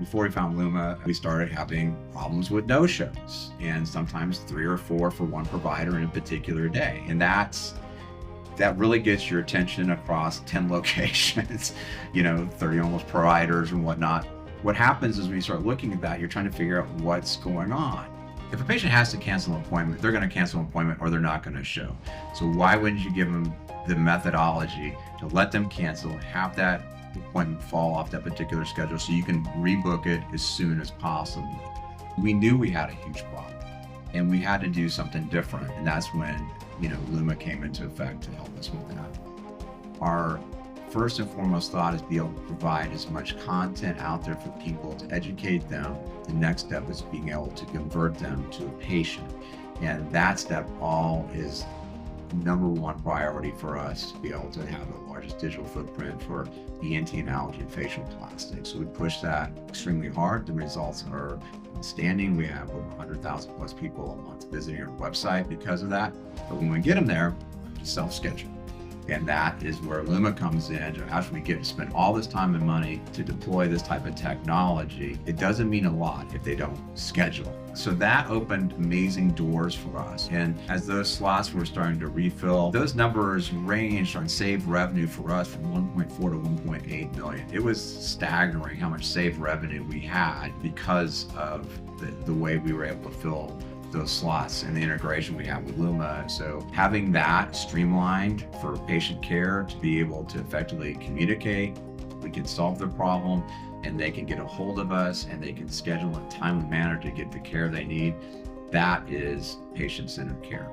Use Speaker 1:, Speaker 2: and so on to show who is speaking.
Speaker 1: Before we found Luma, we started having problems with no-shows, and sometimes 3 or 4 for one provider in a particular day. And that really gets your attention across 10 locations, 30 almost providers and whatnot. What happens is when you start looking at that, you're trying to figure out what's going on. If a patient has to cancel an appointment, they're going to cancel an appointment or they're not going to show. So why wouldn't you give them the methodology to let them cancel, have that appointment fall off that particular schedule so you can rebook it as soon as possible? We knew we had a huge problem and we had to do something different. And that's when, Luma came into effect to help us with that. Our first and foremost thought is be able to provide as much content out there for people to educate them. The next step is being able to convert them to a patient. And that step all is number one priority for us to be able to have the largest digital footprint for ENT and allergy and facial plastics. So we push that extremely hard. The results are outstanding. We have over 100,000 plus people a month visiting our website because of that. But when we get them there, we have to self-schedule. And that is where Luma comes in. How should we get to spend all this time and money to deploy this type of technology? It doesn't mean a lot if they don't schedule. So that opened amazing doors for us. And as those slots were starting to refill, those numbers ranged on saved revenue for us from 1.4 to 1.8 million. It was staggering how much saved revenue we had because of the way we were able to fill those slots and the integration we have with Luma. So having that streamlined for patient care to be able to effectively communicate, we can solve their problem and they can get a hold of us and they can schedule in a timely manner to get the care they need. That is patient-centered care.